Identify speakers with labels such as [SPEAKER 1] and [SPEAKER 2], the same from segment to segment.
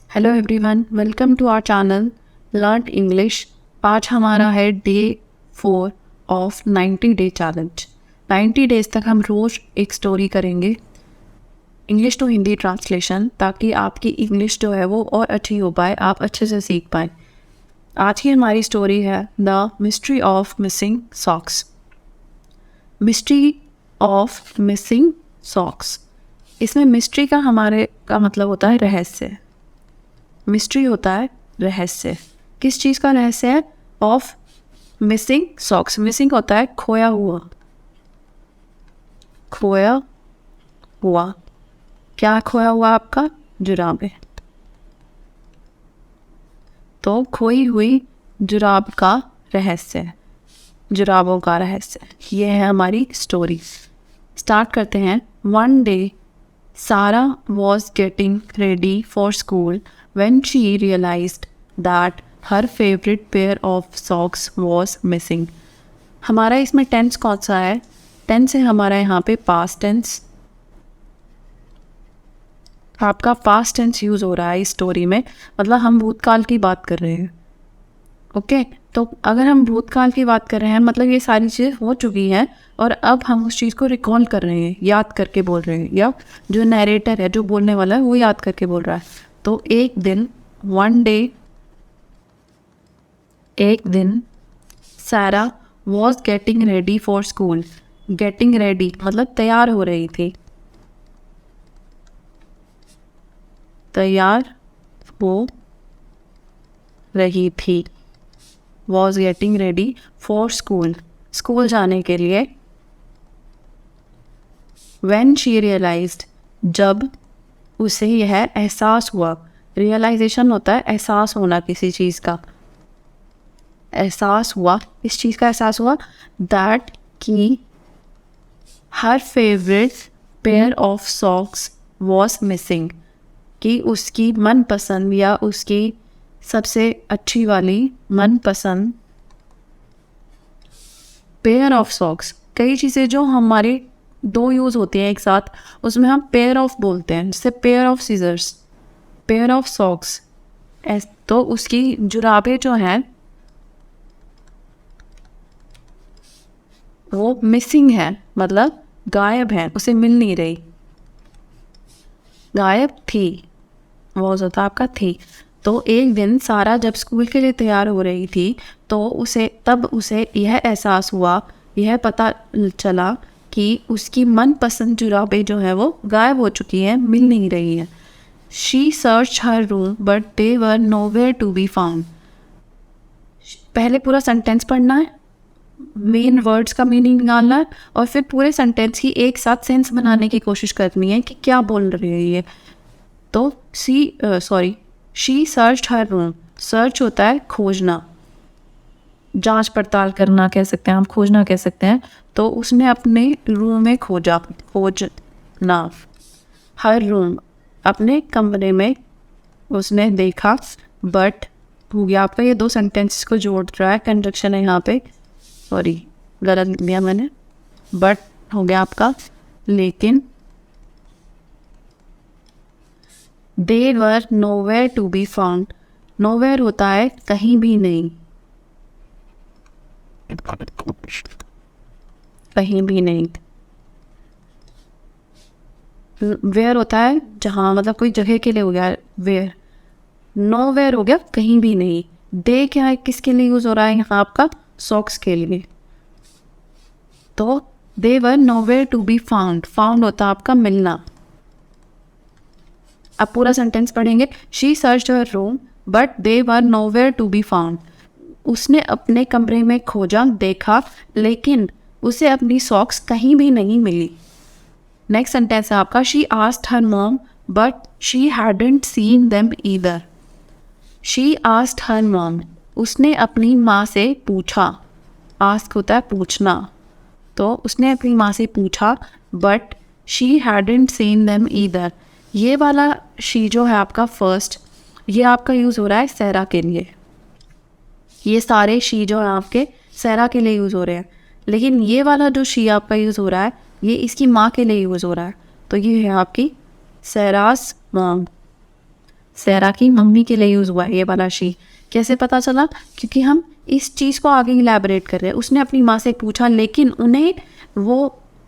[SPEAKER 1] Hello everyone, welcome to our channel learn English. आज हमारा है day 4 of 90 day challenge. 90 days तक हम रोज़ एक स्टोरी करेंगे, इंग्लिश टू हिंदी ट्रांसलेशन, ताकि आपकी इंग्लिश जो है वो और अच्छी हो पाए, आप अच्छे से सीख पाए। आज की हमारी स्टोरी है the mystery of missing socks. Mystery of missing socks, इसमें मिस्ट्री का हमारे का मतलब होता है रहस्य। मिस्ट्री होता है रहस्य। किस चीज़ का रहस्य है? Of missing socks. मिसिंग होता है खोया हुआ। खोया हुआ, क्या खोया हुआ? आपका जुराबें। तो खोई हुई जुराब का रहस्य, जुराबों का रहस्य, ये है हमारी स्टोरी। स्टार्ट करते हैं। One day Sarah was getting ready for school when she realized that her favorite pair of socks was missing. हमारा इसमें टेंस कौन सा है? टेंस है हमारा यहाँ पे पास्ट टेंस। आपका पास्ट टेंस यूज़ हो रहा है इस स्टोरी में, मतलब हम भूतकाल की बात कर रहे हैं। ओके, तो अगर हम भूतकाल की बात कर रहे हैं मतलब ये सारी चीज़ें हो चुकी हैं और अब हम उस चीज़ को रिकॉल कर रहे हैं, याद करके बोल रहे हैं, या जो नैरेटर है, जो बोलने वाला है, वो याद करके बोल रहा है। तो एक दिन सारा was getting ready for school. Getting ready मतलब तैयार हो रही थी, तैयार हो रही थी। Was getting ready for school, school जाने के लिए। When she realized, जब उसे यह एहसास हुआ। रियलाइजेशन होता है एहसास होना किसी चीज़ का। एहसास हुआ, इस चीज़ का एहसास हुआ। दैट कि हर favourite pair of socks was missing, कि उसकी मनपसंद या उसकी सबसे अच्छी वाली मनपसंद पेयर ऑफ सॉक्स। कई चीज़ें जो हमारे दो यूज़ होती हैं एक साथ, उसमें हम पेयर ऑफ बोलते हैं, जैसे pair of scissors, pair of socks. तो उसकी जुराबें जो हैं वो मिसिंग है, मतलब गायब है, उसे मिल नहीं रही। गायब थी, वो होता आपका थी। तो एक दिन सारा जब स्कूल के लिए तैयार हो रही थी तो उसे यह एहसास हुआ, यह पता चला कि उसकी मनपसंद जुराबें जो है वो गायब हो चुकी हैं, मिल नहीं रही हैं। She search her room but they were nowhere to be found. पहले पूरा सेंटेंस पढ़ना है, मेन वर्ड्स का मीनिंग निकालना है और फिर पूरे सेंटेंस की एक साथ सेंस बनाने की कोशिश करनी है कि क्या बोल रही है ये। तो she search her room. Search होता है खोजना, जांच पड़ताल करना कह सकते हैं, हम खोजना कह सकते हैं। तो उसने अपने रूम में खोजना, हर रूम, अपने कमरे में उसने देखा। बट हो गया आपका, ये दो सेंटेंस को जोड़ रहा है, कंजक्शन है यहाँ पे, सॉरी गलत लिया मैंने। बट हो गया आपका लेकिन। They were nowhere to be found. Nowhere होता है कहीं भी नहीं, कहीं भी नहीं। वेयर होता है जहाँ, मतलब कोई जगह के लिए हो गया वेयर। नो वेयर हो गया कहीं भी नहीं। दे क्या है, किसके लिए यूज हो रहा है यहाँ? आपका सॉक्स के लिए। तो they were nowhere to be found. Found होता है आपका मिलना। अब पूरा सेंटेंस पढ़ेंगे। She searched her room but they were nowhere to be found. उसने अपने कमरे में खोजा, देखा, लेकिन उसे अपनी सॉक्स कहीं भी नहीं मिली। नेक्स्ट सेंटेंस है आपका। She asked her mom but she hadn't seen them either. She asked her mom, उसने अपनी माँ से पूछा। आस्क होता है पूछना, तो उसने अपनी माँ से पूछा। But she hadn't seen them either. ये वाला शी जो है आपका फर्स्ट, ये आपका यूज़ हो रहा है सहरा के लिए। ये सारे शी जो है आपके सहरा के लिए यूज़ हो रहे हैं, लेकिन ये वाला जो शी आपका यूज़ हो रहा है ये इसकी माँ के लिए यूज़ हो रहा है। तो ये है आपकी सहरास मॉम। सैरा की मम्मी के लिए यूज़ हुआ है ये वाला शी। कैसे पता चला? क्योंकि हम इस चीज़ को आगे इलैबोरेट कर रहे हैं। उसने अपनी माँ से पूछा, लेकिन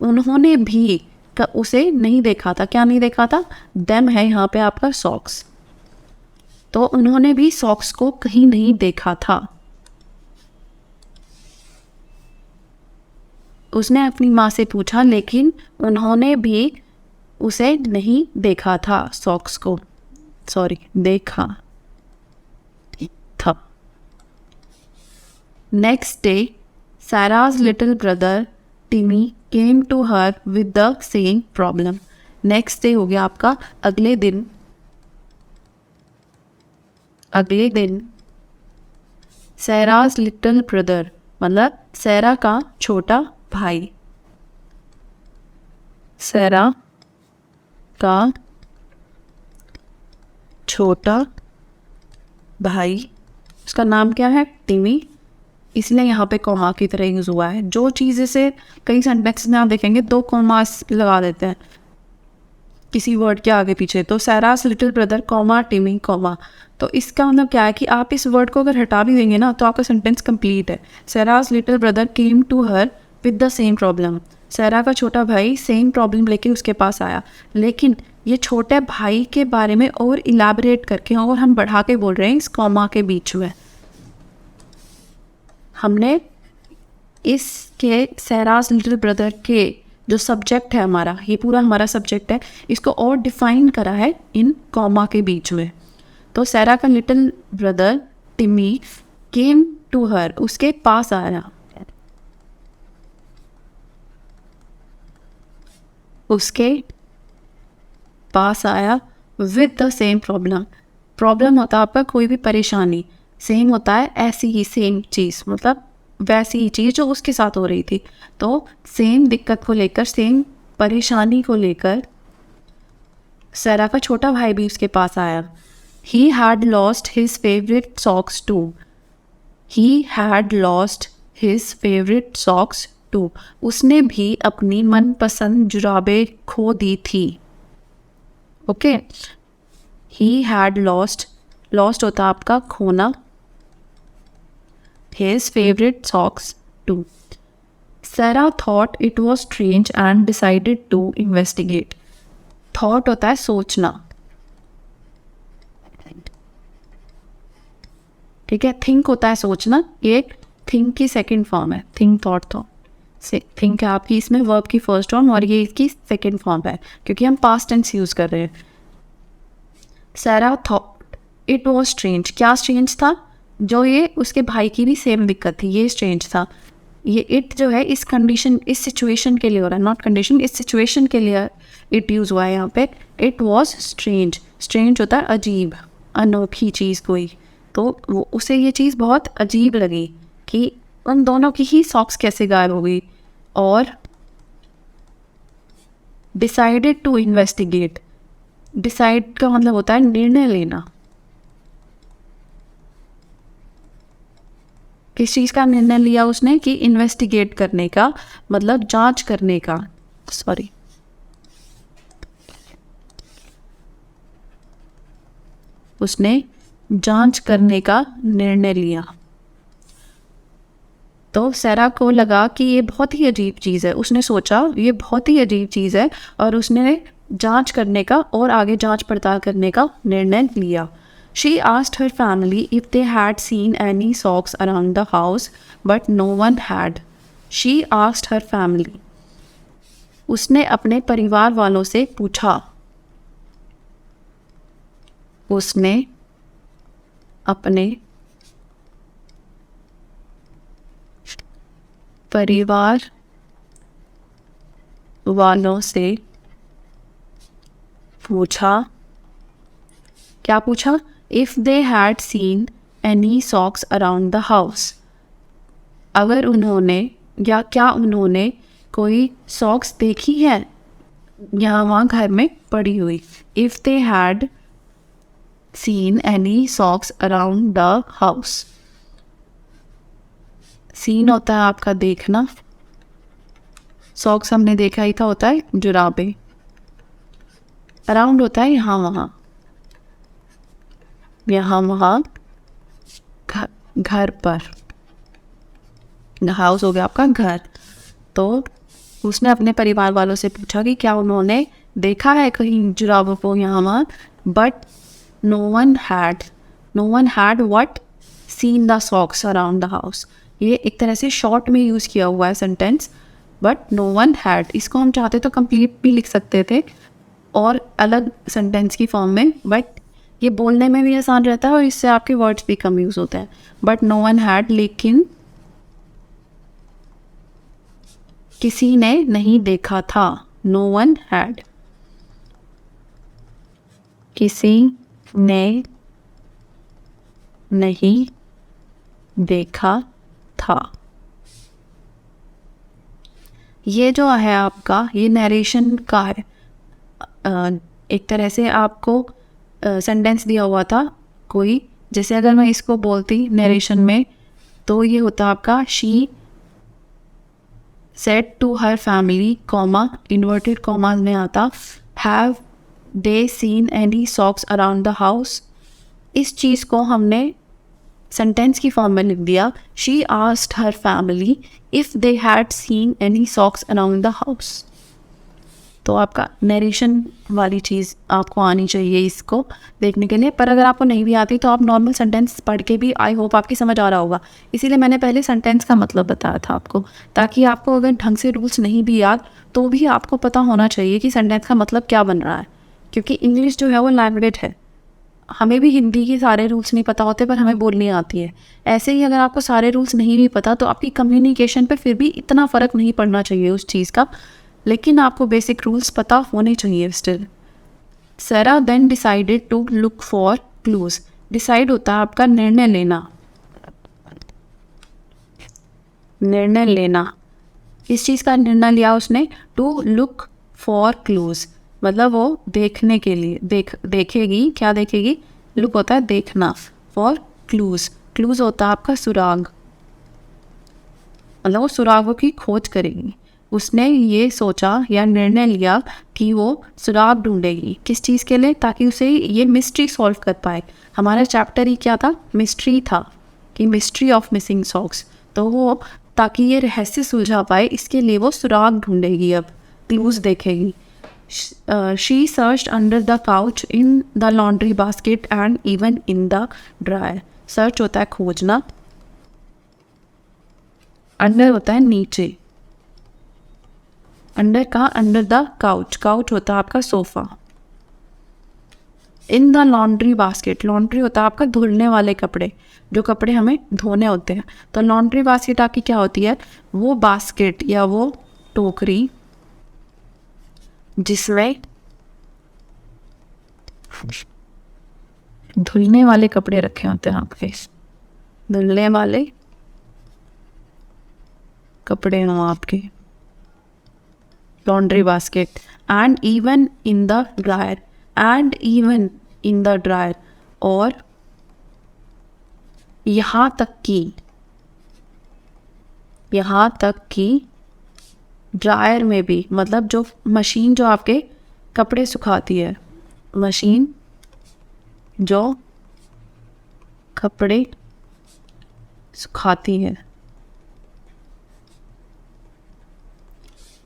[SPEAKER 1] उन्होंने भी उसे नहीं देखा था। क्या नहीं देखा था? देम है यहाँ पे आपका सॉक्स। तो उन्होंने भी सॉक्स को कहीं नहीं देखा था। उसने अपनी माँ से पूछा, लेकिन उन्होंने भी उसे नहीं देखा था, सॉक्स को। सॉरी, देखा था। Next day Sarah's little brother Timmy came to her with the same problem. Next day हो गया आपका अगले दिन। Sarah's little brother मतलब सैरा का छोटा भाई। सैरा का छोटा भाई, उसका नाम क्या है? टिमी। इसलिए यहाँ पे कॉमा की तरह यूज़ हुआ है। जो चीज़ से कई सेंटेंस में आप देखेंगे 2 कॉमास लगा देते हैं किसी वर्ड के आगे पीछे। तो सैरास लिटिल ब्रदर कॉमा टिमी कॉमा। तो इसका मतलब क्या है कि आप इस वर्ड को अगर हटा भी देंगे ना तो आपका सेंटेंस कंप्लीट है। Sara's little brother came to her with the same problem. Sara का छोटा भाई सेम प्रॉब्लम लेके उसके पास आया। लेकिन ये छोटे भाई के बारे में और इलैबोरेट करके और हम बढ़ा के बोल रहे हैं इस कॉमा के बीच में। हमने इसके सैरास लिटिल ब्रदर के जो सब्जेक्ट है हमारा, ये पूरा हमारा सब्जेक्ट है, इसको और डिफाइन करा है इन कॉमा के बीच में। तो सैरा का लिटिल ब्रदर टिमी केम टू हर, उसके पास आया। उसके पास आया with the same problem. Problem होता है आपका कोई भी परेशानी, सेम होता है ऐसी ही सेम चीज़, मतलब वैसी ही चीज़ जो उसके साथ हो रही थी। तो सेम दिक्कत को लेकर, सेम परेशानी को लेकर सैरा का छोटा भाई भी उसके पास आया। He had lost his favourite socks too. He had lost his favourite socks too. उसने भी अपनी मनपसंद जुराबें खो दी थी। Okay, he had lost, lost होता आपका खोना, his favorite socks too. Sarah thought it was strange and decided to investigate. Thought होता है सोचना, ठीक है। think होता है सोचना, ये think की सेकंड फॉर्म है। think thought तो think है आपकी इसमें वर्ब की फर्स्ट फॉर्म और ये इसकी सेकंड फॉर्म है क्योंकि हम पास्ट टेंस यूज कर रहे हैं। Sarah thought it was strange, क्या स्ट्रेंज था? जो ये उसके भाई की भी सेम दिक्कत थी, ये स्ट्रेंज था। ये इट जो है इस कंडीशन, इस सिचुएशन के लिए हो रहा है, नॉट कंडीशन, इस सिचुएशन के लिए इट यूज़ हुआ है यहाँ पे। इट वॉज स्ट्रेंज, स्ट्रेंज होता है अजीब, अनोखी चीज़ कोई। तो वो उसे ये चीज़ बहुत अजीब लगी कि उन दोनों की ही सॉक्स कैसे गायब हो गई। और डिसाइडेड टू इन्वेस्टिगेट, डिसाइड का मतलब होता है निर्णय लेना। किस चीज़ का निर्णय लिया उसने? कि इन्वेस्टिगेट करने का, मतलब जांच करने का। सॉरी, उसने जांच करने का निर्णय लिया। तो सैरा को लगा कि ये बहुत ही अजीब चीज़ है। उसने सोचा ये बहुत ही अजीब चीज़ है और उसने जांच करने का और आगे जांच पड़ताल करने का निर्णय लिया। She asked her family if they had seen any socks around the house, but no one had. She asked her family. उसने अपने परिवार वालों से पूछा। उसने अपने परिवार वालों से पूछा। क्या पूछा? If they had seen any socks around the house. अगर उन्होंने या क्या उन्होंने कोई सॉक्स देखी है यहाँ वहाँ घर में पड़ी हुई। If they had seen any socks around the house. Seen होता है आपका देखना, सॉक्स हमने देखा ही था होता है जुराबे, अराउंड होता है यहाँ वहाँ। यहाँ वहाँ, घर पर, हाउस हो गया आपका घर। तो उसने अपने परिवार वालों से पूछा कि क्या उन्होंने देखा है कहीं जुराबों को यहाँ वहाँ, but no one had what seen the socks around the house. ये एक तरह से शॉर्ट में यूज़ किया हुआ है sentence, but no one had, इसको हम चाहते तो कंप्लीट भी लिख सकते थे और अलग सेंटेंस की फॉर्म में, बट ये बोलने में भी आसान रहता है और इससे आपके वर्ड्स भी कम यूज़ होते हैं। बट नो वन हैड, लेकिन किसी ने नहीं देखा था। नो वन हैड, किसी ने नहीं देखा था। ये जो है आपका, ये नरेशन का है। एक तरह से आपको सेंटेंस दिया हुआ था कोई, जैसे अगर मैं इसको बोलती नरेशन में तो ये होता आपका she said to her family, comma inverted comma में आता, have they seen any socks around the house. इस चीज़ को हमने सेंटेंस की फॉर्म में लिख दिया, she asked her family if they had seen any socks around the house. तो आपका नरेशन वाली चीज़ आपको आनी चाहिए इसको देखने के लिए, पर अगर आपको नहीं भी आती तो आप नॉर्मल सेंटेंस पढ़ के भी आई होप आपकी समझ आ रहा होगा। इसीलिए मैंने पहले सेंटेंस का मतलब बताया था आपको, ताकि आपको अगर ढंग से रूल्स नहीं भी याद तो भी आपको पता होना चाहिए कि सेंटेंस का मतलब क्या बन रहा है, क्योंकि इंग्लिश जो है वो लैंग्वेज है। हमें भी हिंदी के सारे रूल्स नहीं पता होते पर हमें बोलनी आती है। ऐसे ही अगर आपको सारे रूल्स नहीं भी पता तो आपकी कम्युनिकेशन पे फिर भी इतना फ़र्क नहीं पड़ना चाहिए उस चीज़ का, लेकिन आपको बेसिक रूल्स पता होने चाहिए स्टिल। सारा then decided to look for clues. Decide होता है आपका निर्णय लेना, निर्णय लेना। इस चीज़ का निर्णय लिया उसने, टू लुक फॉर क्लूज, मतलब वो देखने के लिए, देखेगी, क्या देखेगी, लुक होता है देखना, फॉर क्लूज, क्लूज होता है आपका सुराग, मतलब वो सुरागों की खोज करेगी। उसने ये सोचा या निर्णय लिया कि वो सुराग ढूंढेगी, किस चीज़ के लिए, ताकि उसे ये मिस्ट्री सॉल्व कर पाए। हमारा चैप्टर ही क्या था, मिस्ट्री था, कि मिस्ट्री ऑफ मिसिंग सॉक्स। तो वो ताकि ये रहस्य सुलझा पाए इसके लिए वो सुराग ढूंढेगी, अब क्लूज देखेगी। She searched under the couch, in the laundry basket and even in the dryer. Search होता है खोजना, अंडर होता है नीचे, अंडर का अंडर द काउच, काउच होता है आपका sofa. In the laundry basket, laundry होता है आपका धुलने वाले कपड़े, जो कपड़े हमें धोने होते हैं। तो लॉन्ड्री बास्केट आपकी क्या होती है, वो बास्केट या वो टोकरी जिसमें धुलने वाले कपड़े रखे होते हैं आपके, धुलने वाले कपड़े हों आपके, laundry basket. And even in the dryer, and even in the dryer, और यहाँ तक कि ड्रायर में भी, मतलब जो मशीन जो आपके कपड़े सुखाती है, मशीन जो कपड़े सुखाती है।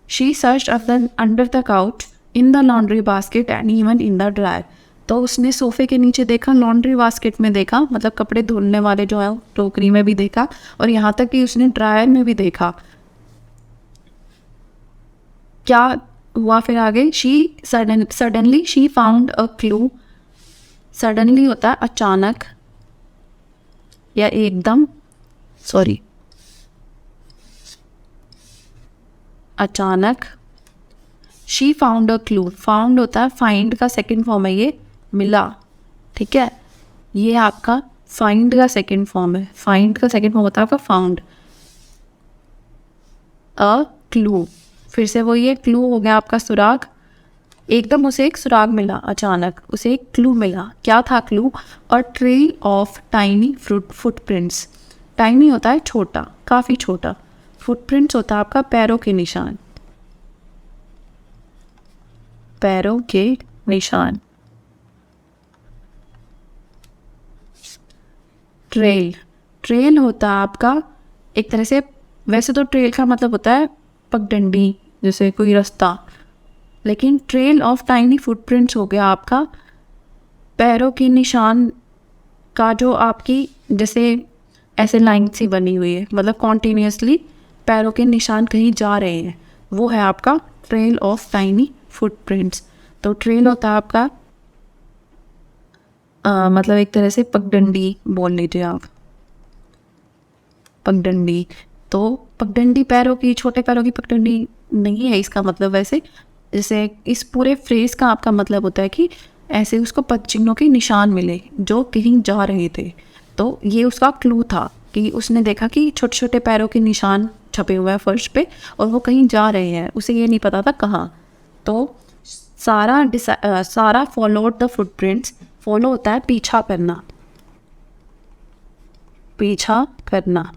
[SPEAKER 1] She searched under the couch, in the laundry basket and even in the dryer. तो उसने सोफे के नीचे देखा, लॉन्ड्री बास्केट में देखा, मतलब कपड़े धुलने वाले जो है टोकरी में भी देखा, और यहाँ तक कि उसने ड्रायर में भी देखा। क्या हुआ फिर आगे, she suddenly she found a clue. Suddenly होता है अचानक या एकदम, सॉरी, अचानक। She found a clue, found होता है फाइंड का सेकंड फॉर्म है, ये मिला, ठीक है, ये आपका फाइंड का सेकंड फॉर्म है। फाइंड का सेकंड फॉर्म होता है आपका फाउंड। अ क्लू, फिर से वो ये क्लू हो गया आपका सुराग। एकदम उसे एक सुराग मिला, अचानक उसे एक क्लू मिला। क्या था clue, a tree of tiny footprints. Tiny होता है छोटा, काफ़ी छोटा, फुटप्रिंट्स होता है आपका पैरों के निशान, पैरों के निशान। ट्रेल। ट्रेल होता है आपका एक तरह से, वैसे तो ट्रेल का मतलब होता है पगडंडी, जैसे कोई रास्ता, लेकिन ट्रेल ऑफ टाइनी फुटप्रिंट्स हो गया आपका पैरों के निशान का, जो आपकी जैसे ऐसे लाइन सी बनी हुई है, मतलब कॉन्टीन्यूसली पैरों के निशान कहीं जा रहे हैं, वो है आपका ट्रेल ऑफ टाइनी फुटप्रिंट्स। तो ट्रेल होता है आपका मतलब एक तरह से पगडंडी बोल लीजिए आप, पगडंडी। तो पगडंडी पैरों की, छोटे पैरों की पगडंडी नहीं है इसका मतलब। वैसे जैसे इस पूरे फ्रेज का आपका मतलब होता है कि ऐसे उसको पदचिन्हों के निशान मिले जो कहीं जा रहे थे। तो ये उसका क्लू था कि उसने देखा कि छोटे छोटे पैरों के निशान छपे हुए हैं फर्श पे और वो कहीं जा रहे हैं, उसे ये नहीं पता था कहाँ। तो सारा फॉलोड द फुटप्रिंट्स, फॉलो होता है पीछा करना, पीछा करना।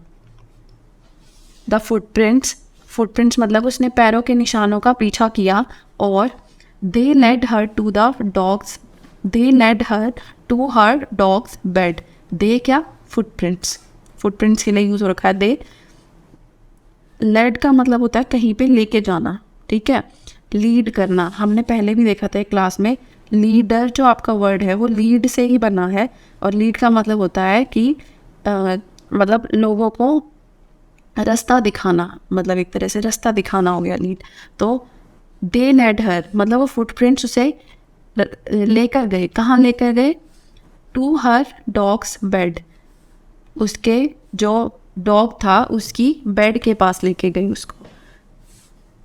[SPEAKER 1] द फुटप्रिंट्स, फुटप्रिंट्स मतलब उसने पैरों के निशानों का पीछा किया। और they led her to the dogs, they led her to her dog's bed. They क्या, फुटप्रिंट्स, फुटप्रिंट्स के लिए यूज हो रखा है दे। लेड का मतलब होता है कहीं पे लेके जाना, ठीक है, लीड करना। हमने पहले भी देखा था एक क्लास में, लीडर जो आपका वर्ड है वो लीड से ही बना है, और लीड का मतलब होता है कि मतलब लोगों को रास्ता दिखाना, मतलब एक तरह से रास्ता दिखाना हो गया लीड। तो दे लेड हर मतलब वो फुटप्रिंट्स उसे लेकर गए, कहाँ लेकर गए, टू हर डॉग्स बेड, उसके जो डॉग था उसकी बेड के पास लेके गई उसको।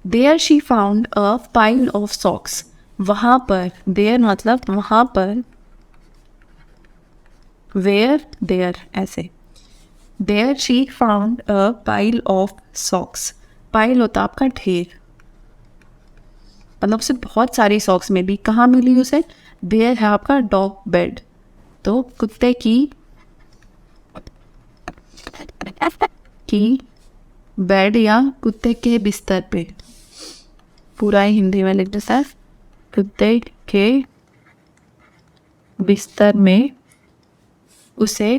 [SPEAKER 1] There she found a pile of socks, वहाँ पर, देयर मतलब वहाँ पर, वेयर देयर ऐसे। There she found a pile of socks, pile होता आपका ढेर, मतलब उसे बहुत सारी सॉक्स मिली। कहाँ मिली उसे, देयर है आपका डॉग बेड, तो कुत्ते की बेड या कुत्ते के बिस्तर पे, पूरा ही हिंदी में लिख देता है, कुत्ते के बिस्तर में उसे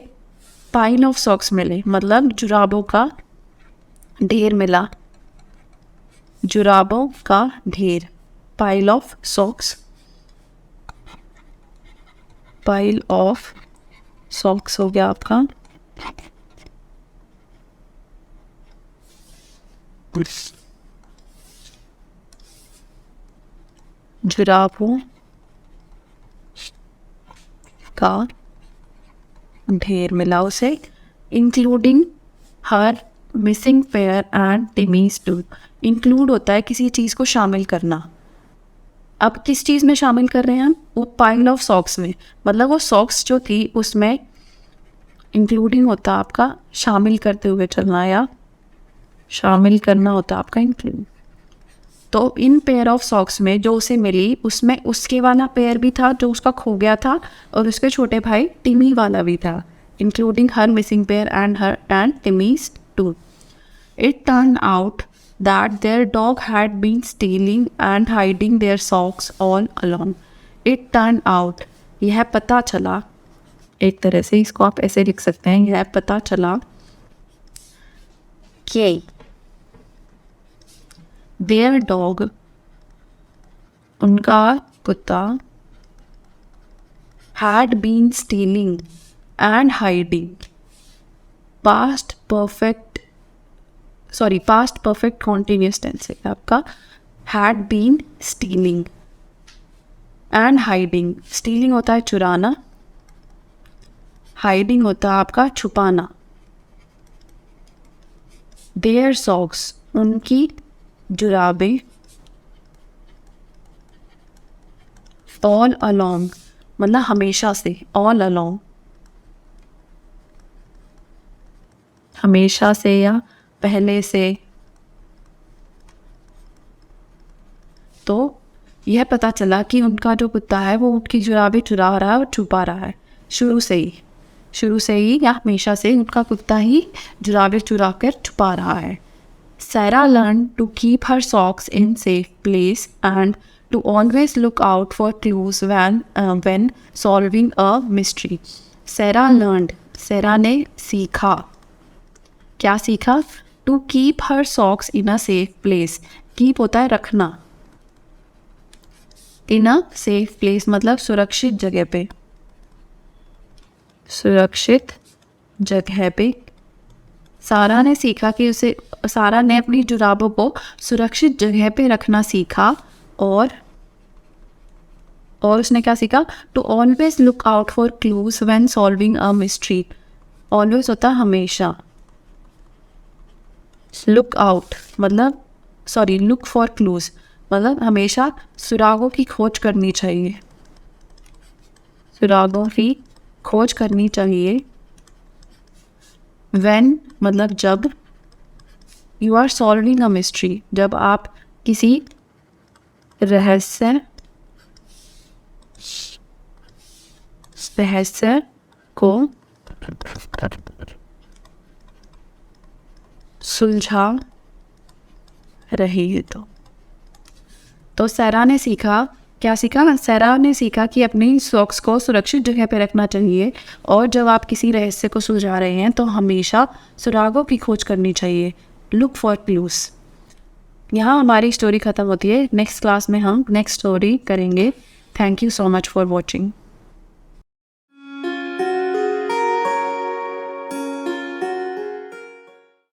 [SPEAKER 1] पाइल ऑफ सॉक्स मिले, मतलब जुराबों का ढेर मिला, जुराबों का ढेर, pile of socks, pile of socks हो गया आपका जुराबों का ढेर मिला उसे, including her missing pair and Timmy's too. Include होता है किसी चीज़ को शामिल करना। अब किस चीज़ में शामिल कर रहे हैं हम, वो पाइल ऑफ सॉक्स में, मतलब वो सॉक्स जो थी उसमें इंक्लूडिंग होता है आपका शामिल करते हुए चलना, या शामिल करना होता है आपका इंक्लूड। तो इन पेयर ऑफ सॉक्स में जो उसे मिली उसमें उसके वाला पेयर भी था जो उसका खो गया था, और उसके छोटे भाई टिमी वाला भी था, including her missing pair and Timmy's too. It turn out that their dog had been stealing and hiding their socks all along. It turned out, यह पता चला, एक तरह से इसको आप ऐसे लिख सकते हैं, यह पता चला कि their dog, उनका कुत्ता, had been stealing and hiding, past perfect continuous tense है आपका, had been stealing and hiding। stealing होता है चुराना, hiding होता है आपका छुपाना। their socks, उनकी जुराबें, all along मतलब हमेशा से, all along हमेशा से या पहले से। तो यह पता चला कि उनका जो कुत्ता है वो उनकी जुराबें चुरा रहा है और छुपा रहा है, शुरू से ही या हमेशा से उनका कुत्ता ही जुराबें चुरा कर छुपा रहा है। Sarah learned to keep her socks in safe place and to always look out for clues when solving a mystery. Sarah learned, सैरा ने सीखा, क्या सीखा? To keep her socks in a safe place. Keep होता है रखना, इन a safe place मतलब सुरक्षित जगह पे, सुरक्षित जगह पे। सारा ने सीखा कि सारा ने अपनी जुराबों को सुरक्षित जगह पे रखना सीखा। और उसने क्या सीखा? To always look out for clues when solving a mystery. Always होता है हमेशा, लुक आउट मतलब लुक फॉर क्लूज मतलब हमेशा सुरागों की खोज करनी चाहिए, सुरागों की खोज करनी चाहिए। व्हेन मतलब जब, you are solving a mystery जब आप किसी रहस्य को सुलझा रही है। तो सैरा ने सीखा, क्या सीखा ना? सैरा ने सीखा कि अपनी सॉक्स को सुरक्षित जगह पर रखना चाहिए और जब आप किसी रहस्य को सुलझा रहे हैं तो हमेशा सुरागों की खोज करनी चाहिए, लुक फॉर क्लूज। यहाँ हमारी स्टोरी ख़त्म होती है। नेक्स्ट क्लास में हम नेक्स्ट स्टोरी करेंगे। Thank you so much for watching.